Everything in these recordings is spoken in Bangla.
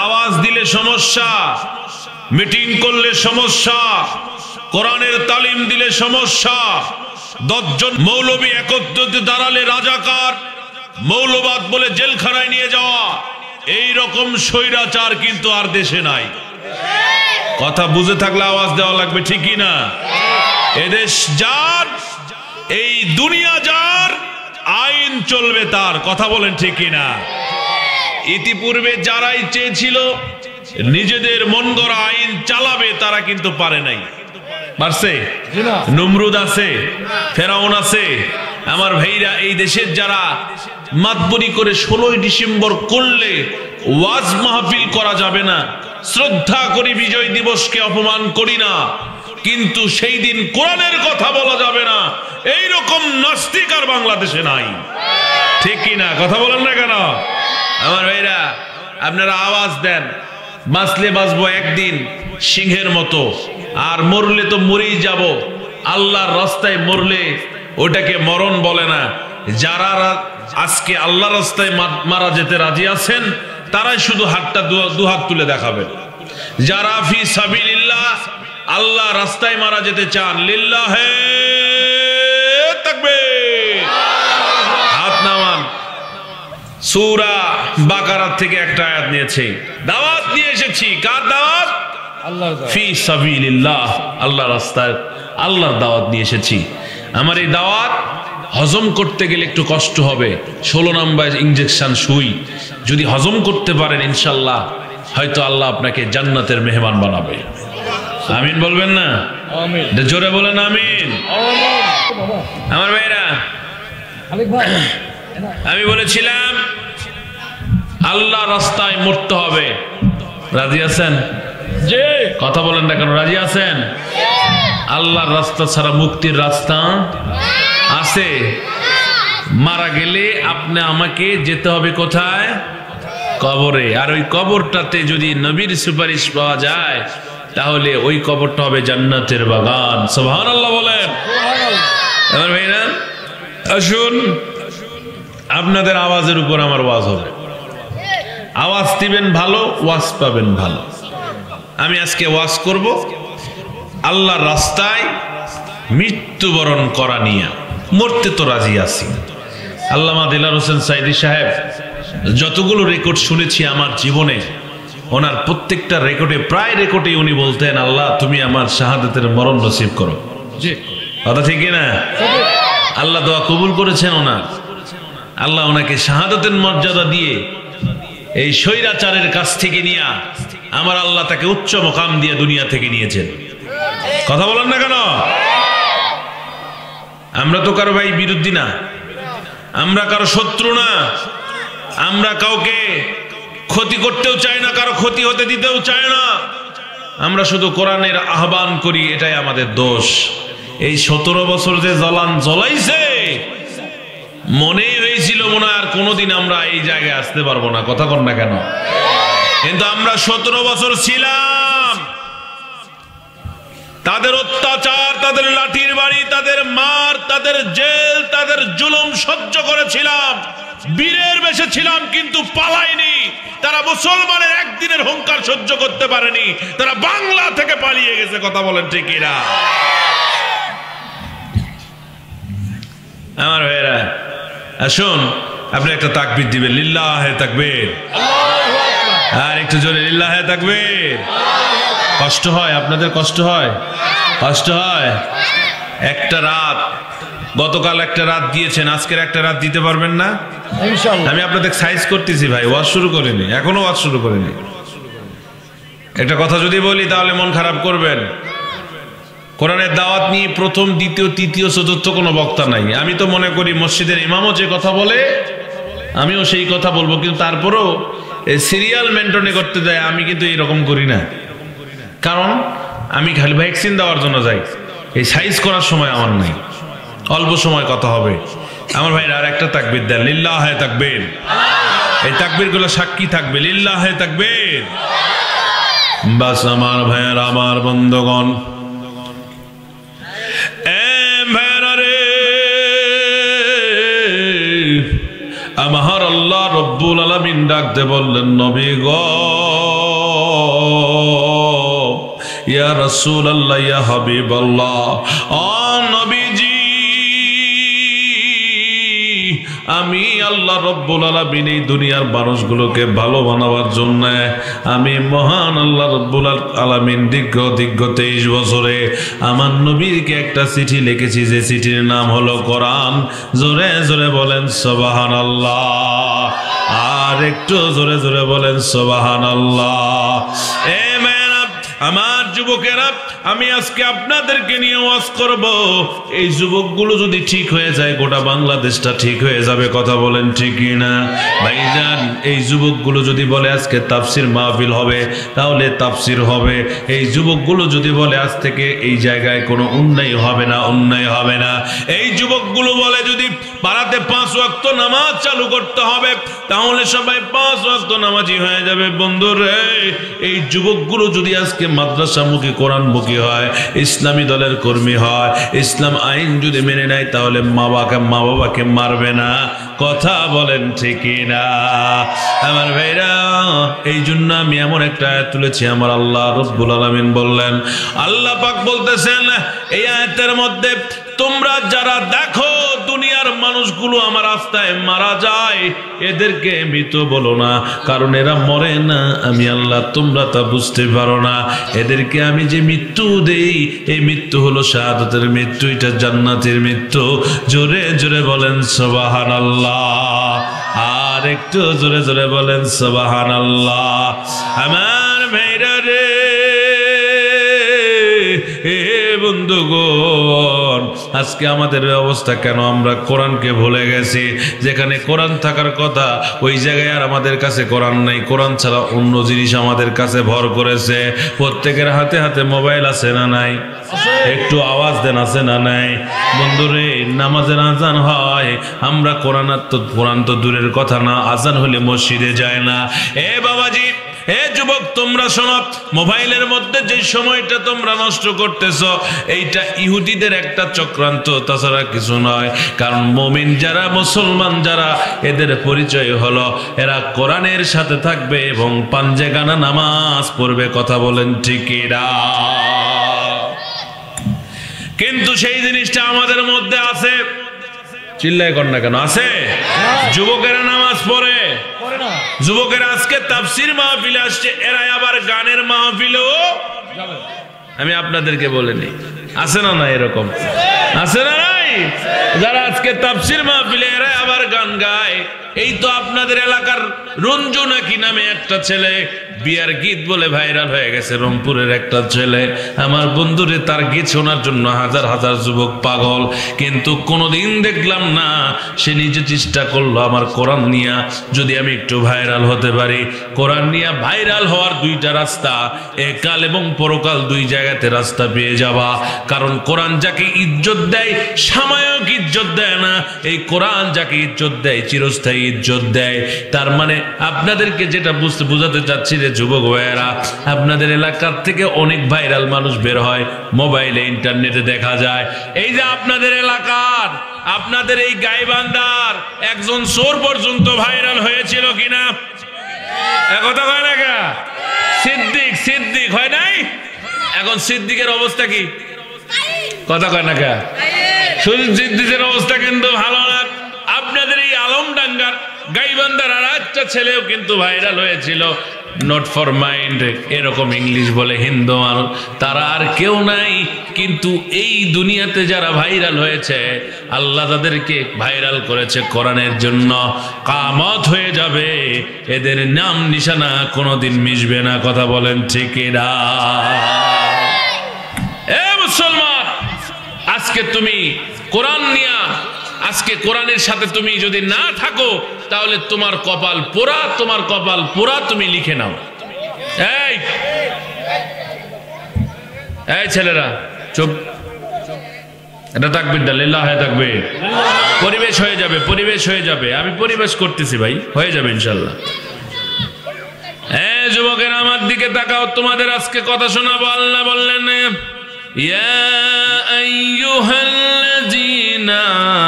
আওয়াজ দিলে সমস্যা, মিটিং করলে সমস্যা, কোরআনের তালিম দিলে সমস্যা, 10 জন মৌলবী একত্রিত দাঁড়ালে রাজাকার, মৌলবাদ বলে জেলখানায় নিয়ে যাওয়া, এই রকম স্বৈরাচার কিন্তু আর দেশে নাই। কথা বুঝে থাকলে আওয়াজ দেওয়া লাগবে, ঠিকই না? এদেশ যার, এই দুনিয়া যার, আইন চলবে তার। কথা বলেন ঠিকই না? ইতিপূর্বে যারাই চেয়েছিল নিজেদের মন গড়া আইন চালাবে, তারা কিন্তু পারে নাই। পারছে? নমরুদ আছে, ফেরাউন আছে। আমার ভাইরা, এই দেশের যারা মাতবরি করে 16ই ডিসেম্বর করলে ওয়াজ মাহফিল করা যাবে না, শ্রদ্ধা করি, বিজয় দিবসকে অপমান করি না, কিন্তু সেই দিন কোরআনের কথা বলা যাবে না, এই রকম নাস্তিক আর বাংলাদেশে নাই। ঠিক কি না? কথা বলেন না কেন? আমার ভাইরা, আপনারা আওয়াজ দেন। বাঁচলে বাঁচবো একদিন সিংহের মতো, আর মরলে তো মরেই যাব। আল্লাহর রাস্তায় মরলে ওটাকে মরণ বলে না। যারা আজকে আল্লাহর রাস্তায় মারা যেতে রাজি আছেন, তারাই শুধু হাতটা দুহাত তুলে দেখাবেন। যারা ফি সাবিলিল্লাহ, আল্লাহ রাস্তায় মারা যেতে চান, লিল্লাহে তাকবীর, হাত নামান। সূরা বাকারা থেকে একটা আয়াত নিয়েছি, দাওয়াত নিয়ে এসেছি। কার দাওয়াত? আল্লাহর দাওয়াত। ফি সাবিলিল্লাহ, আল্লাহর রাস্তায় আল্লাহর দাওয়াত নিয়ে এসেছি। আমার এই দাওয়াত হজম করতে গেলে একটু কষ্ট হবে। 16 নম্বর ইনজেকশন সুই যদি হজম করতে পারেন, ইনশাআল্লাহ হয়তো আল্লাহ আপনাকে জান্নাতের মেহমান বানাবে। আমিন বলবেন না? আমিন। জোরে বলেন আমিন। আমার ভাইরা, আমি বলেছিলাম আল্লাহ রাস্তায় মরতে হবে। রাজি আছেন? জি। কথা বলেন না কেন? রাজি আছেন? আল্লাহর রাস্তা ছাড়া মুক্তির রাস্তা আছে? মারা গেলে আপনি আমাকে যেতে হবে কোথায়? কবরে। আর ওই কবরটাতে যদি নবীর সুপারিশ পাওয়া যায়, তাহলে ওই কবরটা হবে জান্নাতের বাগান। সুবহানাল্লাহ বলেন। আমার ভাইরা, আসুন, আপনাদের আওয়াজের উপর আমার ওয়াজ হবে। আওয়াজ দিবেন ভালো, ওয়াজ পাবেন ভালো। আমি আজকে ওয়াজ করব আল্লাহর রাস্তায় মৃত্যুবরণ করা নিয়ে। মরতে তো রাজি আছি। আল্লামা দিলদার হোসেন সাইদি সাহেব যতগুলো রেকর্ড শুনেছি আমার জীবনে, ওনার প্রত্যেকটা রেকর্ডে, প্রায় রেকর্ডে উনি বলতেন, আল্লাহ তুমি আমার শাহাদাতের মরণ নসিব করো। কথা ঠিক না? আল্লাহ দোয়া কবুল করেছেন ওনার। আল্লাহ ওনাকে শাহাদাতের মর্যাদা দিয়ে এই স্বৈরাচারের কাছ থেকে নিয়ে আমার আল্লাহ তাকে উচ্চ মকাম দিয়ে দুনিয়া থেকে নিয়েছেন। কথা বলেন না কেন? আমরা তো কারো ভাই বিরোধী না, আমরা কারো শত্রু না, আমরা কাউকে ক্ষতি করতেও চাই না, কারো ক্ষতি হতে দিতেও চাই না। আমরা শুধু কোরআনের আহ্বান করি, এটাই আমাদের দোষ। এই 17 বছর যে জ্বলান জ্বলাইছে, মনেই হয়েছিল মনে হয় আর কোনোদিন আমরা এই জায়গায় আসতে পারবো না। কথা কন না কেন? কিন্তু আমরা 17 বছর ছিলাম, তাদের অত্যাচার, তাদের লাঠির বাড়ি, তাদের মার, তাদের জেল, তাদের জুলুম সহ্য করেছিলাম, বীরের বেশে ছিলাম, কিন্তু পালাইনি। তারা মুসলমানের একদিনের হুঙ্কার সহ্য করতে পারেনি, তারা বাংলা থেকে পালিয়ে গেছে। কথা বলেন ঠিক কিনা? আমার ভাইরা, আসুন আপনি একটা তাকবীর দিবেন, লিল্লাহে তাকবীর। আর একটু জোরে লিল্লাহে তাকবীর। কষ্ট হয় আপনাদের? কষ্ট হয়? কষ্ট হয়? একটা রাত, গতকাল একটা রাত দিয়েছেন, আজকের একটা রাত দিতে পারবেন না? ইনশাআল্লাহ। আমি আপনাদের সাইজ করতেছি ভাই, ওয়াজ শুরু করিনি, এখনো ওয়াজ শুরু করিনি। একটা কথা যদি বলি তাহলে মন খারাপ করবেন। কোরআনের দাওয়াত নিয়ে প্রথম, দ্বিতীয়, তৃতীয়, চতুর্থ কোনো বক্তা নাই। আমি তো মনে করি মসজিদের ইমামও যে কথা বলে আমিও সেই কথা বলবো, কিন্তু তারপরেও সিরিয়াল মেনটেন করতে যায়, আমি কিন্তু এইরকম করি না। কারণ আমি খালি ভ্যাকসিন দেওয়ার জন্য যাই, এই সাইজ করার সময় আমার নাই। অল্প সময় কথা হবে। আমার ভাইরা, আর একটা তাকবীর দেন, লিল্লাহে তাকবীর। এই তাকবীর গুলো সাক্ষী থাকবে, লিল্লাহে তাকবীর। বাস আমার ভাইয়ার, আমার বন্ধুগণ, আমার আল্লাহ রব্বুল আলামিন ডাকতে বললেন, নবী গো ইয়া রাসূলুল্লাহ, ইয়া হাবিবাল্লাহ, ও নবীজি, আমি আল্লাহ রব্বুল আলামিন এই দুনিয়ার মানুষগুলোকে ভালো বানাবার জন্য আমি মহান আল্লাহ রব্বুল আলামিন দীর্ঘ 23 বছরে আমার নবীকে একটা চিঠি লিখেছি, যে চিঠির নাম হলো কোরআন। জোরে জোরে বলেন সুবহানাল্লাহ, আর একটু জোরে জোরে বলেন সুবহানাল্লাহ। এ মেয়েরা, আমার যুবকেরা, আমি আজকে আপনাদেরকে নিয়ে ওয়াজ করব। এই যুবকগুলো যদি ঠিক হয়ে যায়, গোটা বাংলাদেশটা ঠিক হয়ে যাবে। কথা বলেন ঠিক কি না ভাইজান? এই যুবকগুলো যদি বলে আজকে তাফসির মাহফিল হবে, তাহলে তাফসির হবে। এই যুবকগুলো যদি বলে আজ থেকে এই জায়গায় কোনো অন্যায় হবে না, অন্যায় হবে না। এই যুবকগুলো বলে যদি পাড়াতে 5 ওয়াক্ত নামাজ চালু করতে হবে, তাহলে সবাই 5 ওয়াক্ত নামাজি হয়ে যাবে। বন্ধুরে, এই যুবকগুলো যদি আজকে মাদ্রাসামুখী, কোরআনমুখী হয়, ইসলামী দলের কর্মী হয়, ইসলাম আইন যদি মেনে নেয়, তাহলে মা বাবাকে মারবে না। কথা বলেন ঠিক না আমার ভাইরা? এই জন্য আমি এমন একটা আয়াত তুলেছি, আমার আল্লাহ রব্বুল আলামিন বললেন, আল্লাহ পাক বলতেছেন এই আয়াতের মধ্যে, তোমরা যারা দেখো দুনিয়ার মানুষগুলো আমার রাস্তায় মারা যায়, এদেরকে মৃত বলো না, কারণ এরা মরে না। আমি আল্লাহ, তোমরা তা বুঝতে পারো না। এদেরকে আমি যে মৃত্যু দেই, এই মৃত্যু হলো শাহাদাতের মৃত্যু, এটা জান্নাতের মৃত্যু। জোরে জোরে বলেন সুবহানাল্লাহ, আর একটু জোরে জোরে বলেন সুবহানাল্লাহ। আমার ভাইরা রে, বন্ধুগণ, আজকে আমাদের অবস্থা কেন? আমরা কোরআনকে ভুলে গেছি। যেখানে কোরআন থাকার কথা, ওই জায়গায় আর আমাদের কাছে কোরআন নাই। কোরআন ছাড়া অন্য জিনিস আমাদের কাছে ভর করেছে। প্রত্যেকের হাতে হাতে মোবাইল আছে না নাই? একটু আওয়াজ দেন, আছে না নাই? বন্ধুরে, নামাজের আজান হয়, আমরা কোরআন তো দূরের কথা না, আজান হলে মসজিদে যায় না। এ বাবাজি, এ যুবক, তোমরা শোনো, মোবাইলের মধ্যে যে সময়টা তোমরা নষ্ট করতেছ, এইটা ইহুদিদের একটা চক্রান্ত, তাছাড়া কিছু নয়। কারণ মুমিন যারা, মুসলমান যারা, এদের পরিচয় হলো এরা কোরআনের সাথে থাকবে এবং পাঞ্জেগানা নামাজ পড়বে। কথা বলেন ঠিক না? কিন্তু সেই জিনিসটা আমাদের মধ্যে আছে। চিল্লায় কর না কেন? আছে। যুবকেরা নামাজ পড়ে, যুবকেরা আজকে তাফসির মাহফিলে আসছে, এরা আবার গানের মাহফিলেও যাবে। আমি আপনাদেরকে বলিনি, আছে না? না এরকম আছে না নাই? যারা আজকে তাফসির মাহফিলে, এরা আবার গান গায়। এই তো আপনাদের এলাকার রঞ্জু নাকি নামে একটা ছেলে বিয়ার গীত বলে ভাইরাল হয়ে গেছে, রংপুরের একটা ছেলে। আমার বন্ধুরে, তার গীত শোনার জন্য হাজার হাজার যুবক পাগল, কিন্তু কোনোদিন দেখলাম না সে নিজে চেষ্টা করলো আমার কোরআন নিয়ে যদি আমি একটু ভাইরাল হতে পারি। কোরআন নিয়ে ভাইরাল হওয়ার 2টা রাস্তা, একাল এবং পরকাল, 2 জায়গাতে রাস্তা পেয়ে যাওয়া। কারণ কোরআন যাকে ইজ্জত দেয়, সাময়িক ইজ্জত দেয় না। এই কোরআন যাকে ইজ্জত দেয়, চিরস্থায়ী ইজ্জত দেয়। তার মানে আপনাদেরকে যেটা বুঝাতে চাচ্ছি, যে যুবক ভাইয়েরা, আপনাদের এলাকার থেকে অনেক ভাইরাল মানুষ বের হয়, মোবাইলে, ইন্টারনেটে দেখা যায়। এই যে আপনাদের এলাকার, আপনাদের এই গাইবান্ধার একজন চোর পর্যন্ত ভাইরাল হয়েছিল কিনা? একথা হয় না কা? সিদ্দিক হয় নাই? এখন সিদ্দিকের অবস্থা কি? কথা কয় না কা? সিদ্দিকের অবস্থা কিন্তু ভালো না। আপনাদের এই আলমডাঙ্গার, গাইবান্ধার আর একটা ছেলেও কিন্তু ভাইরাল হয়েছিল, নট ফর মাইন্ড, এরকম ইংলিশ বলে হিন্দু মানুষ, তারা আর কেউ নাই। কিন্তু এই দুনিয়াতে যারা ভাইরাল হয়েছে, আল্লাহ তাদেরকে ভাইরাল করেছে কোরআনের জন্য। কিয়ামত হয়ে যাবে, এদের নাম নিশানা কোনোদিন মিশবে না। কথা বলেন ঠিক না? এ মুসলমান, আজকে তুমি কোরআন নিয়া, আজকে কোরআনের সাথে তুমি যদি না থাকো, তাহলে তোমার কপাল পোড়া, তোমার কপাল পোড়া, তুমি লিখে নাও। এই ছেলেরা চুপ, এটা তাকবীর দাও, লিল্লাহি তাকবীর। পরিবেশ হয়ে যাবে, পরিবেশ হয়ে যাবে। আমি পরিবেশ করতেছি ভাই, হয়ে যাবে ইনশাআল্লাহ। যুবকেরা আমার দিকে তাকাও, তোমাদের আজকে কথা শোনাবো। আল্লাহ বললেন, ইয়া আইয়ুহাল্লাযীনা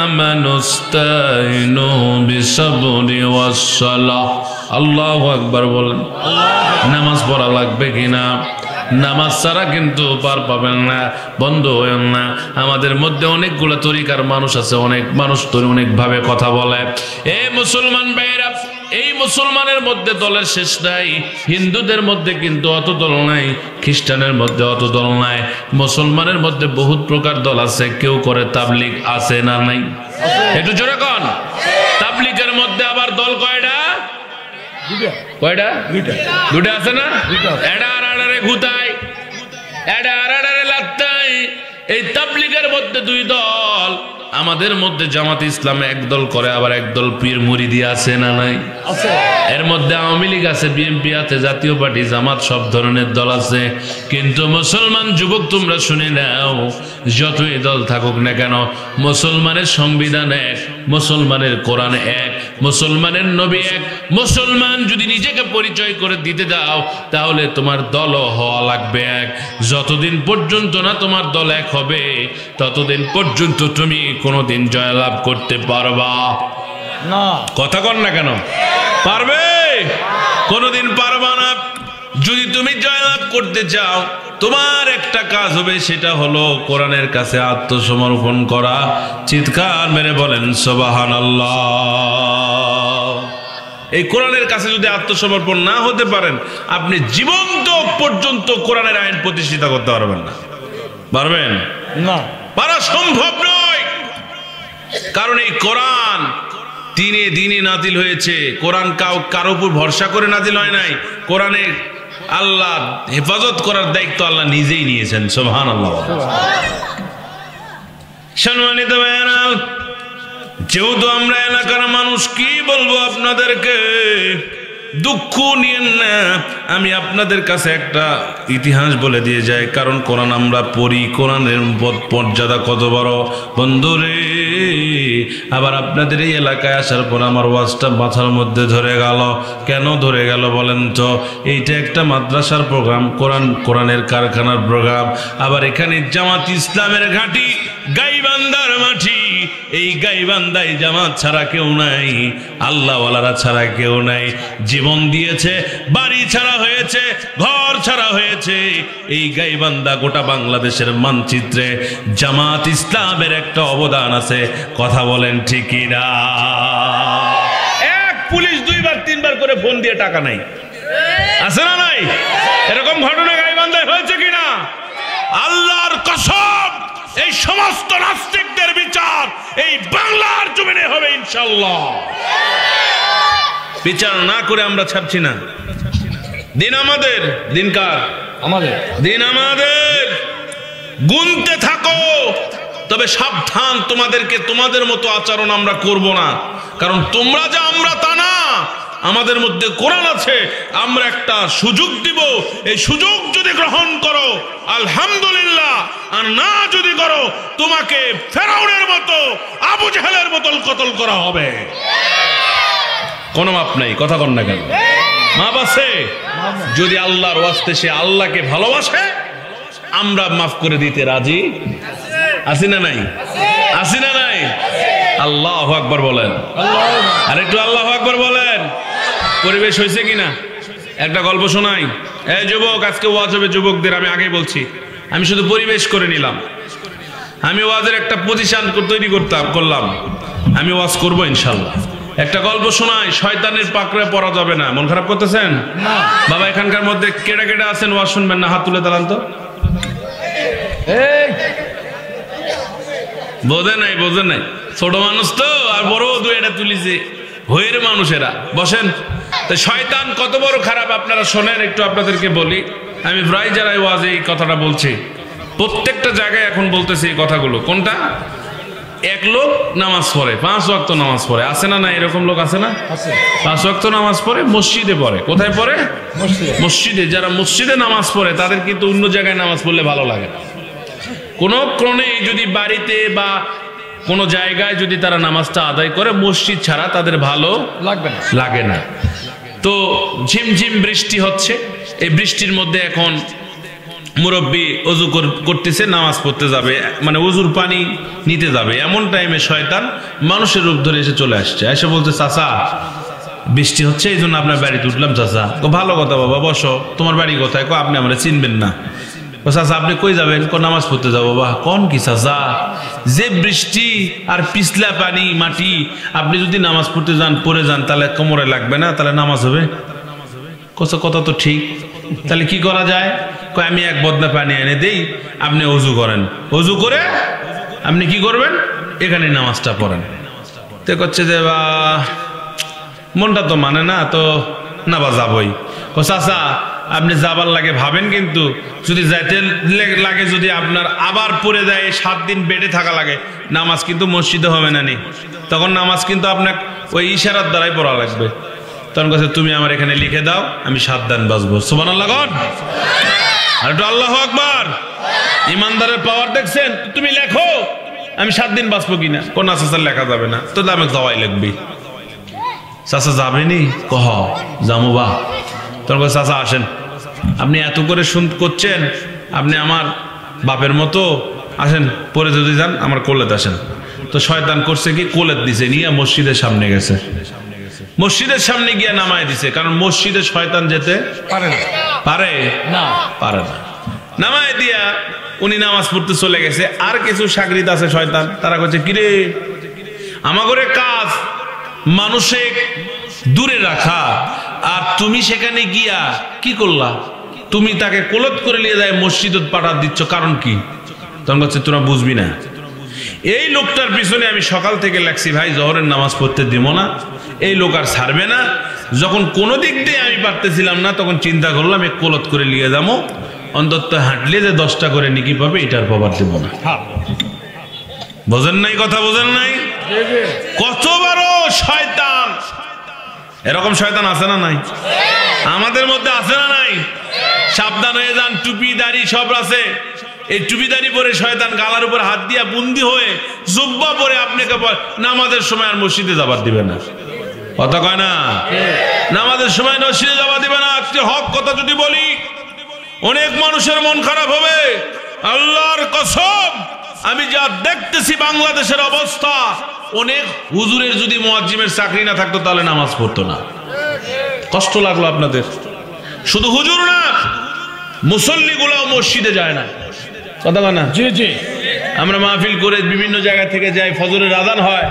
আমানুস্তাইনু বিসবরি ওয়াসসালাহ। আল্লাহু আকবার বলেন। নামাজ পড়া লাগবে কিনা? নামাজ ছাড়া কিন্তু পার পাবেন না। বন্ধ হয়েন না। আমাদের মধ্যে অনেকগুলো তরিকার মানুষ আছে, অনেক মানুষ তো অনেকভাবে কথা বলে। এ মুসলমান ভাইরা, এই মুসলমানের মধ্যে দলের শেষ নাই। হিন্দুদের মধ্যে কিন্তু অত দল নাই, খ্রিস্টানের মধ্যে অত দল নাই, মুসলমানের মধ্যে বহুত প্রকার দল আছে। কেউ করে তাবলিগ, আছে না নাই? একটু জোরে কন। তাবলিগের মধ্যে আবার দল কয়টা? কয়টা? দুটা আছে না? এডা আড়ারে ঘুতায়, এডা আড়ারে লাত্তায়। এই তাবলিগের মধ্যে দুই দল। আমাদের মধ্যে জামাত ইসলামে একদল করে, আবার একদল পীর মুরিদি, আছে না নাই? এর মধ্যে আওয়ামী লীগ আছে, বিএনপি আছে, জাতীয় পার্টি, জামাত, সব ধরনের দল আছে। কিন্তু মুসলমান যুবক তোমরা শুনে নাও, যতই দল থাকুক না কেন, মুসলমানের সংবিধান এক, মুসলমানের কোরআন এক, মুসলমানের নবী এক। মুসলমান যদি নিজেকে পরিচয় করে দিতে দাও, তাহলে তোমার দলও হওয়া লাগবে এক। যতদিন পর্যন্ত না তোমার দল এক হবে, ততদিন পর্যন্ত তুমি কোনোদিন জয়লাভ করতে পারবা না। কথা কর না কেন? পারবে? কোনোদিন পারবা না। যদি তুমি জয়লাভ করতে চাও, তোমার একটা কাজ হবে, সেটা হলো কোরআনের কাছে আত্মসমর্পণ করা। চিৎকার মেরে বলেন সুবহানাল্লাহ। এই কোরআনের কাছে যদি আত্মসমর্পণ না হতে পারেন, আপনি জীবন্ত পর্যন্ত কোরআনের আইন প্রতিষ্ঠিত করতে পারবেন না। পারবেন না? পারা সম্ভব নয়। কারণ এই কোরআন দিনে দিনে নাজিল হয়েছে। কোরআন কারো উপর ভরসা করে নাজিল হয় নাই। কোরআনে আল্লাহ হেফাজত করার দায়িত্ব আল্লাহ নিজেই নিয়েছেন। সুবহানাল্লাহ। সম্মানিত ভাইরা, যেহেতু আমরা এলাকার মানুষ, কি বলবো আপনাদেরকে, দুঃখ নিয়েন না। আমি আপনাদের কাছে একটা ইতিহাস বলে দিয়ে যাই, কারণ কোরআন আমরা পড়ি, কোরআনের মর্যাদা কত বড় বন্ধুরে। আবার আপনাদের এই এলাকায় আসার পর আমার ওয়াজটা মাথার মধ্যে ধরে গেল। কেন ধরে গেল বলেন তো? এইটা একটা মাদ্রাসার প্রোগ্রাম, কোরআনের কারখানার প্রোগ্রাম। আবার এখানে জামাত ইসলামের ঘাঁটি, গাইবান্ধার মাটি। এই গাইবান্ধায় জামাত ছাড়া কেউ নাই, আল্লাহওয়ালারা ছাড়া কেউ নাই। জীবন দিয়েছে, বাড়ি ছাড়া হয়েছে, ঘর ছাড়া হয়েছে। এই গাইবান্ধা গোটা বাংলাদেশের মানচিত্রে জামাত ইসলামের একটা অবদান আছে। কথা বলেন ঠিক না? এক পুলিশ 2-3 করে ফোন দিয়ে টাকা নাই, আছে না নাই? এরকম ঘটনা গাইবান্ধায় হয়েছে কিনা? আল্লাহর কসম, এই সমস্ত নাস্তিকদের বিচার এই বাংলার জমিনে হবে ইনশাআল্লাহ। বিচার না করে আমরা ছাড়ছি না। দিন আমাদের, দিন কার? আমাদের। দিন আমাদের। গুনতে থাকো, তবে সাবধান, তোমাদেরকে তোমাদের মতো আচরণ আমরা করব না। কারণ তোমরা যা, আমরা তা না। আমাদের মধ্যে কোরআন আছে, আমরা একটা সুযোগ দিব। এই সুযোগ যদি গ্রহণ করো আলহামদুলিল্লাহ, আর না যদি করো, তোমাকে ফেরাউনের মতো, আবু জাহেলের মতো কতল করা হবে। কোনো মাপ নাই। কথা কন না কেন? মাপ আছে। যদি আল্লাহর ওয়াস্তে সে আল্লাহকে ভালোবাসে, আমরা মাফ করে দিতে রাজি আছি না নাই? আছি না নাই? আল্লাহু আকবার বলেন। আর একটু আল্লাহু আকবার বলেন। পরিবেশ হয়েছে কিনা? একটা গল্প শোনাই। এই যুবক, আজকে ওয়াজ হবে যুবকদের। আমি আগেই বলছি, আমি শুধু পরিবেশ করে নিলাম। আমি ওয়াজের একটা পজিশন তৈরি করলাম। আমি ওয়াজ করবো ইনশাল্লাহ। একটা গল্প শোনাই। শয়তানের পাকড়ে পড়া যাবে না। মন খারাপ করতেছেন? বাবা, এখানকার মধ্যে কেডা কেডা আছেন ওয়াজ শুনবেন না? হাত তুলে দাঁড়ান তো। বোঝে নাই, বোঝে নাই। ছোট মানুষ তো, আর বড় 2-1 তুলিছে, হয়ের মানুষেরা। বসেন। তো শয়তান কত বড় খারাপ আপনারা শোনেন। একটু আপনাদেরকে বলি। আমি প্রায় যারা ওয়াজে এই কথাটা বলছি, প্রত্যেকটা জায়গায় এখন বলতেছি এই কথাগুলো। কোনটা? এক লোক নামাজ পড়ে, 5 ওয়াক্ত নামাজ পড়ে, আছে না? না, এরকম লোক আছে না? 5 ওয়াক্ত নামাজ পড়ে, মসজিদে পড়ে। কোথায় পড়ে? মসজিদে। যারা মসজিদে নামাজ পড়ে তাদের কিন্তু অন্য জায়গায় নামাজ পড়লে ভালো লাগে না। কোন ক্রমে যদি বাড়িতে বা কোন জায়গায় যদি তারা নামাজটা আদায় করে, মসজিদ ছাড়া তাদের ভালো লাগে না। তো ঝিমঝিম বৃষ্টি হচ্ছে। এই বৃষ্টির মধ্যে এখন মুরব্বী ওযু করতেছে, নামাজ পড়তে যাবে, মানে ওযুর পানি নিতে যাবে। এমন টাইমে শয়তান মানুষের রূপ ধরে এসে চলে আসছে। এসে বলছে, চাচা বৃষ্টি হচ্ছে এই জন্য আপনার বাড়িতে উঠলাম চাচা। ভালো কথা বাবা, বসো। তোমার বাড়ি কোথায়? আপনি আমরা চিনবেন না। চাচা আপনি কই যাবেন? নামাজ পড়তে যাবো। বাবা কোন কি চাচা, যে বৃষ্টি আর পিছলা পানি মাটি, আপনি যদি নামাজ পড়তে যান পড়ে যান তাহলে কোমরে লাগবে না, তাহলে নামাজ হবে? কথা তো ঠিক, তাহলে কি করা যায়? আমি এক বদনা পানি এনে দেই, আপনি অজু করেন, অজু করে আপনি কি করবেন? এখানে নামাজটা পড়েন। তো করছে যে বা মনটা তো মানে না, তো না বা যাবই। চাচা আপনি যাবার লাগে ভাবেন, কিন্তু যদি যাইতে লাগে, যদি আপনার আবার পড়ে যায় 7 দিন বেডে থাকা লাগে, নামাজ কিন্তু মসজিদে হবে না নি, তখন নামাজ কিন্তু আপনার ওই ইশারার দ্বারাই পড়া লাগবে। তখন কাছে তুমি আমার এখানে লিখে দাও, আমি 7 দিন বাঁচবো। সুবহানাল্লাহ গণ, আর একটু আল্লাহু আকবার। ইমানদারের পাওয়ার দেখছেন? তুমি লেখো আমি 7 দিন বাঁচবো কিনা। কোন চাচা লেখা যাবে না, তো আমি যাওয়াই লাগবি। চাচা যাবেনি? কহ যাবো বা। তখন চাচা আসেন, আপনি এত করে করছেন, আপনি আমার বাপের মতো, আসেন পরে যদি যান আমার কোলেতে আসেন। তো শয়তান করছে কি, কোলেত দিছে, নিয়ে মসজিদের সামনে গেছে। মসজিদের সামনে গিয়ে নামায় দিছে, কারণ মসজিদে শয়তান যেতে পারে না, পারে না। নামায় দিয়া উনি নামাজ পড়তে চলে গেছে। আর কিছু সাগরিদ আছে শয়তান, তারা বলছে কিরে আমাগরে কাজ মানুষে দূরে রাখা, আর তুমি সেখানে গিয়া কি করলা? তুমি তাকে কোলত করে নিয়ে যায় মসজিদত পাঠা দিচ্ছ, কারণ কি? তখন বলছে তোরা বুঝবি না। এই লোকটার পিছনে আমি সকাল থেকে লাগছি, ভাই জোহরের নামাজ পড়তে দিব না, এই লোক আর ছাড়বে না। যখন কোনো দিক দিয়ে আমি পারতেছিলাম না, তখন চিন্তা করলাম এক কোলত করে নিয়ে যাবো, অন্তত হাঁটলে যে 10টা করে নিকি পাবে, এটার পাবার দেব না। বোঝেন নাই কথা? বোঝেন নাই? কত বড় শয়তান! এরকম শয়তান আছে না নাই? আমাদের মধ্যে আছে না নাই? সাবধান হয়ে যান, টুপি দাড়ি সব আছে। এই টুপি দাড়ি পরে শয়তান গালার উপর হাত দিয়া বন্দি হয়ে জুব্বা পরে আপনাকে নামাজের সময় আর মসজিদে যাবার দিবে না। কথা কয় না? নামাজের সময় মসজিদে যাবার দিবে না। আজকে হক কথা যদি বলি, অনেক মানুষের মন খারাপ হবে। আল্লাহর কসম, আমি যা দেখতেছি বাংলাদেশের অবস্থা, অনেক হুজুরের যদি মুয়াজ্জিমের চাকরি না থাকতো তাহলে নামাজ পড়তো না। কষ্ট লাগলো আপনাদের? শুধু হুজুর না, মুসল্লিগুলাও মসজিদে যায় না। কথা বলে না? জি জি। আমরা মাহফিল করে বিভিন্ন জায়গা থেকে যাই, ফজরের আযান হয়,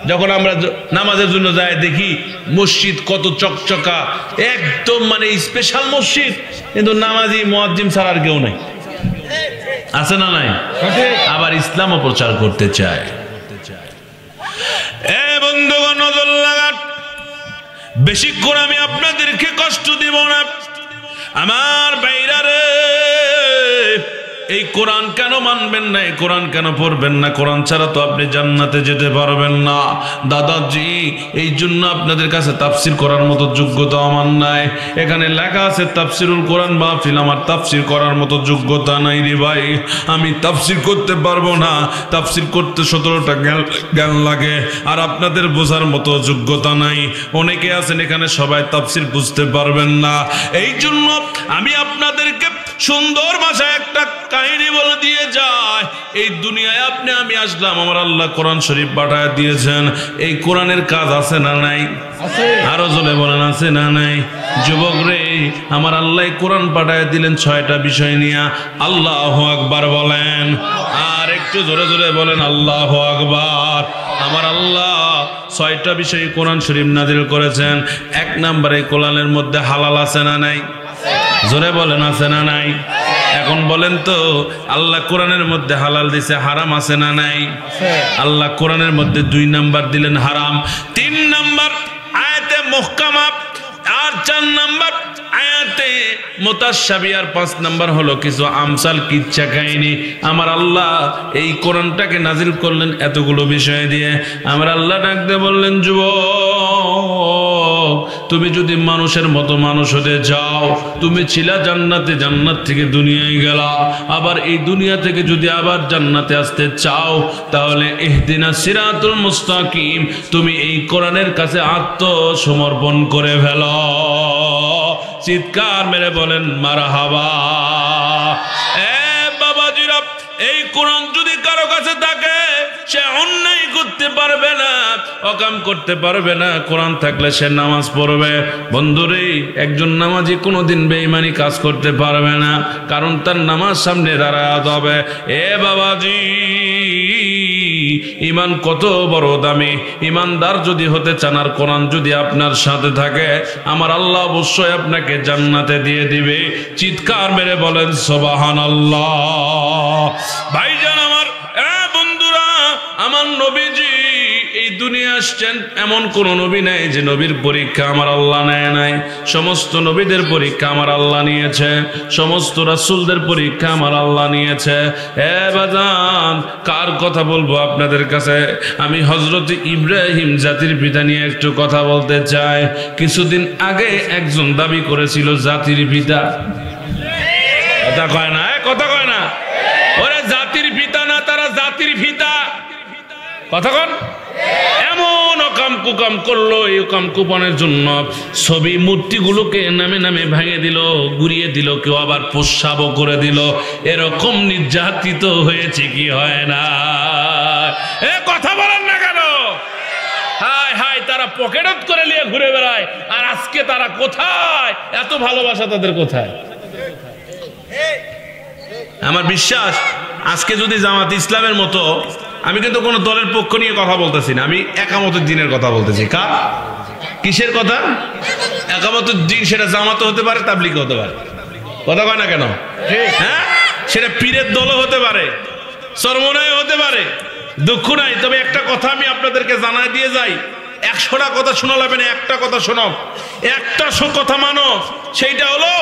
যখন আমরা নামাজের জন্য যাই দেখি মসজিদ কত চকচকা, একদম মানে স্পেশাল মসজিদ, কিন্তু নামাজি মুয়াজ্জিম ছাড়া আর কেউ নাই। আছে না নাই? আবার ইসলামও প্রচার করতে চায়। এ বন্ধুগণ নজর লাগান, বেশিক্ষণ আমি আপনাদেরকে কষ্ট দিব না। আমার ভাইরা রে, এই কোরআন কেন মানবেন না? এই কোরআন কেন পড়বেন না? কোরআন ছাড়া তো আপনি জান্নাতে যেতে পারবেন না দাদাজি। এই জন্য আপনাদের কাছে তাফসির করার মতো যোগ্যতা আমার নাই। এখানে লেখা আছে তাফসিরুল কোরআন মাহফিল, আমার তাফসির করার মতো যোগ্যতা নাই রে ভাই। আমি তাফসির করতে পারবো না। তাফসির করতে 17টা জ্ঞান লাগে, আর আপনাদের বোঝার মতো যোগ্যতা নাই। অনেকে আছেন এখানে সবাই তাফসির বুঝতে পারবেন না। এই জন্য আমি আপনাদেরকে সুন্দর ভাষায় একটা কাহিনী বলে দিয়ে যায়। এই দুনিয়ায় আপনি আমি আসলাম, আমার আল্লাহ কোরআন শরীফ পাঠায় দিয়েছেন। এই কোরআনের কাজ আছে না নাই? আরো জোরে বলেন, আছে না নাই? যুবক রে, আমার আল্লাহ কোরআন পাঠায় দিলেন 6টা বিষয় নিয়ে। আল্লাহু আকবার বলেন, আর একটু জোরে জোরে বলেন আল্লাহু আকবার। আমার আল্লাহ 6টা বিষয় কোরআন শরীফ নাজিল করেছেন। 1 নম্বরে কোরআনের মধ্যে হালাল আছে না নাই? জোরে বলেন, আছে না নাই? এখন বলেন তো, আল্লাহ কোরআনের মধ্যে হালাল দিছে, হারাম আছে না নাই? আল্লাহ কোরআনের মধ্যে 2 নাম্বার দিলেন হারাম, 3 নাম্বার আয়াতে মুহকামা, আর 4 নাম্বার আয়াতে মুতাশাবি, আর 5 নাম্বার হলো কিছু আমসাল কিচ্ছা কাহিনী। আমার আল্লাহ এই কোরআনটাকে নাজিল করলেন এতগুলো বিষয় দিয়ে। আমার আল্লাহ ডাক দিয়ে বললেন, যুবক তুমি যদি মানুষের মতো মানুষ হতে যাও, তুমি ছিলা জান্নাতে, জান্নাত থেকে দুনিয়ায় গেলা, আবার এই দুনিয়া থেকে যদি আবার জান্নাতে আসতে চাও, তাহলে ইহদিনাস সিরাতুল মুস্তাকিম, তুমি এই কোরআনের কাছে আত্মসমর্পণ করে ফেলো। চিৎকার মেরে বলেন মারহাবা। এ বাবাজিরা, এই কোরআন যদি কারো কাছে থাকে, সে অন্যায় করতে পারবে না, অকাম করতে পারবে না, কোরআন থাকলে সে নামাজ পড়বে। বন্ধুরে, একজন নামাজি কোনোদিন বেঈমানি কাজ করতে পারবে না, কারণ তার নামাজ সামনে দাঁড়ায় হবে। এ বাবাজি, ইমান কত বড় দামি। ইমানদার যদি হতে চান আর কোরআন যদি আপনার সাথে থাকে, আমার আল্লাহ অবশ্যই আপনাকে জান্নাতে দিয়ে দিবে। চিৎকার মেরে বলেন সুবহানাল্লাহ। ভাইজান আমার, বন্ধুরা আমার, নবীজি এই দুনিয়া আসছেন, এমন কোন নবী নাই যে নবীর পরীক্ষা আমার আল্লাহ নেয় নাই। সমস্ত নবীদের পরীক্ষা আমার আল্লাহ নিয়েছে, সমস্ত রাসূলদের পরীক্ষা আমার আল্লাহ নিয়েছে। বাজান, কার কথা বলবো আপনাদের কাছে? আমি হযরত ইব্রাহিম জাতির পিতা নিয়ে একটু কথা বলতে চাই। কিছুদিন আগে একজন দাবি করেছিল জাতির পিতা। কথা কয় না, কথা কয় না। ওরা জাতির পিতা না, তারা জাতির পিতা। কথা কন। এমন অকাম কুকাম করলো, এই অকাম কুপনের জন্য ছবি মূর্তিগুলোকে নামে নামে ভেঙে দিল, গুড়িয়ে দিল, কেউ আবার প্রস্রাবও করে দিল। এরকম নির্যাতিত হয়েছে কি হয় না? কথা বলেন না কেন? হায় হায়, তারা পকেটত করে নিয়ে ঘুরে বেড়ায়, আর আজকে তারা কোথায়? এত ভালোবাসা তাদের কোথায়? আমার বিশ্বাস, আজকে যদি জামাত ইসলামের মতো, আমি কিন্তু কোনো দলের পক্ষ নিয়ে কথা বলতেছি না, আমি একামতের দ্বীনের কথা বলতেছি। কার? কিসের কথা? একামতের দ্বীন। সেটা জামাতও হতে পারে, তাবলীগও হতে পারে। কথা কয় না কেন? হ্যাঁ, সেটা পীরের দলও হতে পারে, চরমনায় হতে পারে। দুঃখ নাই, তবে একটা কথা আমি আপনাদেরকে জানাই দিয়ে যাই। 100টা কথা শোনা লাগবে না, একটা কথা শোনো, একটা কথা মানো। সেইটা হলো,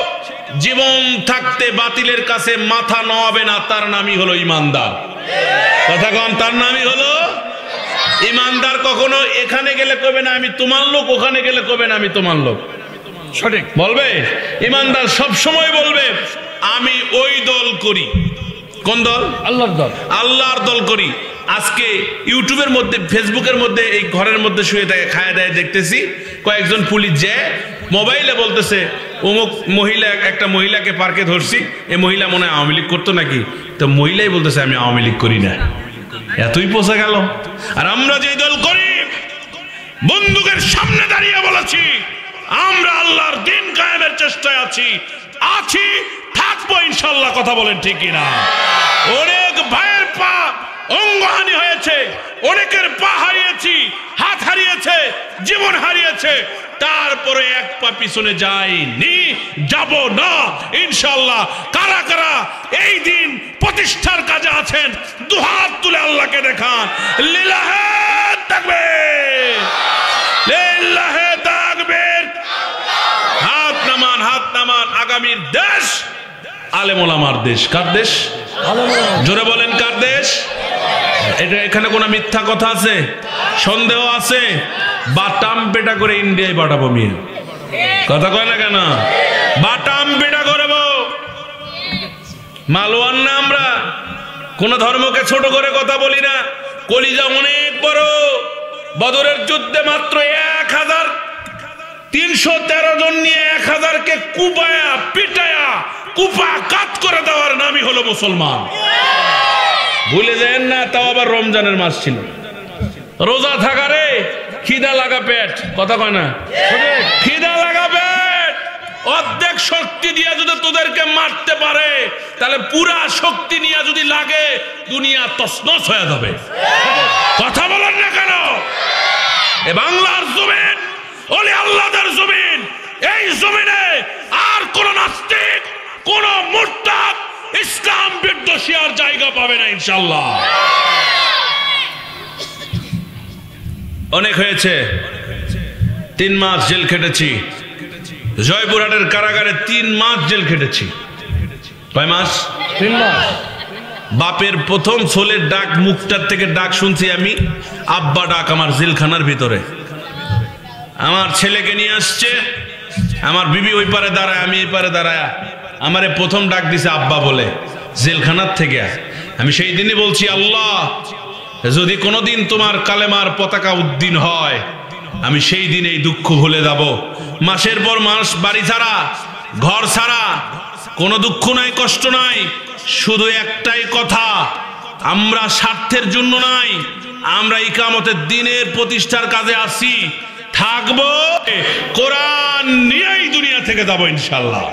জীবন থাকতে বাতিলের কাছে মাথা নোয়াবে না, তার নামই হলো ইমানদার। কথা কম, তার নামই হলো ইমানদার। কখনো এখানে গেলে কবে না আমি তোমার লোক, ওখানে গেলে কবে না আমি তোমার লোক। সঠিক বলবে। ইমানদার সব সময় বলবে আমি ওই দল করি। কোন দল? আল্লাহর দল। আল্লাহর দল করি। আজকে ইউটিউবের মধ্যে, ফেসবুকের মধ্যে, এই ঘরের মধ্যে শুয়ে থাকে, খায় দেয় দেখতেছি। কয়েকজন পুলিশ যে মোবাইলে বলতেছে অমুক মহিলা, একটা মহিলাকে পার্কে ধরছি, এই মহিলা মনে হয় আওয়ামী লীগ করতো নাকি, তো মহিলাই বলতেছে আমি আওয়ামী লীগ করি না। এতই পোষা গেল। আর আমরা যে দল করি, বন্দুকের সামনে দাঁড়িয়ে বলেছি আমরা আল্লাহর দ্বীন কায়েমের চেষ্টায় আছি, থাকবো ইনশাল্লাহ। কথা বলেন ঠিক কিনা? অনেক ভাইয়ের পা অঙ্গহানি হয়েছে, অনেকের পা হারিয়েছি, হাত হারিয়েছে, জীবন হারিয়েছে, তারপরে এক পা পিছনে যাইনি, যাব না ইনশাল্লাহ। কারা কারা এই দিন প্রতিষ্ঠার কাজে আছেন, দুহাত তুলে আল্লাহকে দেখান। লিল্লাহে তাকবীর, লিল্লাহে তাকবীর। হাত নামান, হাত নামান। আগামীর দেশ আলেম ওলামার দেশ। কার দেশ? জোরে বলেন, কার দেশ? এটা এখানে কোনো মিথ্যা কথা আছে? সন্দেহ আছে? বাটাম পেটা করে ইন্ডিয়ায় পাঠাবো মিয়া। কথা কয় না কেন? বাটাম পেটা করবো। মালওয়ান না আমরা, কোন ধর্মকে ছোট করে কথা বলি না। কলিজা অনেক বড়। বদরের যুদ্ধে মাত্র 1313 জন নিয়ে 1000কে কুপায়া পিটায়া কুপা কাত করে দেওয়ার নামই হলো মুসলমান। ভুলে যান না, তাও আবার রমজানের মাস ছিল। রোজা থাকা রে, খিদা লাগা পেট। কথা কয় না? খিদা লাগা পেট। অর্ধেক শক্তি দিয়ে যদি তোদেরকে মারতে পারে, তাহলে পুরা শক্তি নিয়ে যদি লাগে, দুনিয়া তছনছ হয়ে যাবে। কথা বলেন না কেন? এ বাংলার জমিন, ওলি আল্লাহদের জমিন। এই জমিনে আর কোন নাস্তিক, কোন মুরতাদ ইসলাম বিদ্বেষী আর জায়গা পাবে না ইনশাআল্লাহ। অনেক হয়েছে। 3 মাস জেল খেটেছি। জয়পুরহাটের কারাগারে 3 মাস জেল খেটেছি। কয় মাস? 3 মাস। বাপের প্রথম ছোলের ডাক, মুখটার থেকে ডাক শুনছি আমি, আব্বা ডাক আমার জেলখানার ভিতরে। আমার ছেলেকে নিয়ে আসছে, আমার বিবি ওই পারে দাঁড়ায়, আমি এই পারে দাঁড়ায়। আমারে প্রথম ডাক দিছে আব্বা বলে, জেলখানার থেকে। আমি সেই দিনই বলছি, আল্লাহ যদি কোনোদিন তোমার কালেমার পতাকা উদ্দিন হয়, আমি সেই দিন এই দুঃখ ভুলে যাব। মাসের পর মাস বাড়ি ছাড়া, ঘর ছাড়া, কোনো দুঃখ নাই, কষ্ট নাই, শুধু একটাই কথা, আমরা স্বার্থের জন্য নাই, আমরা ইকামতের দিনের প্রতিষ্ঠার কাজে আসি, থাকবো, কোরআন নিয়েই দুনিয়া থেকে যাবো ইনশাআল্লাহ।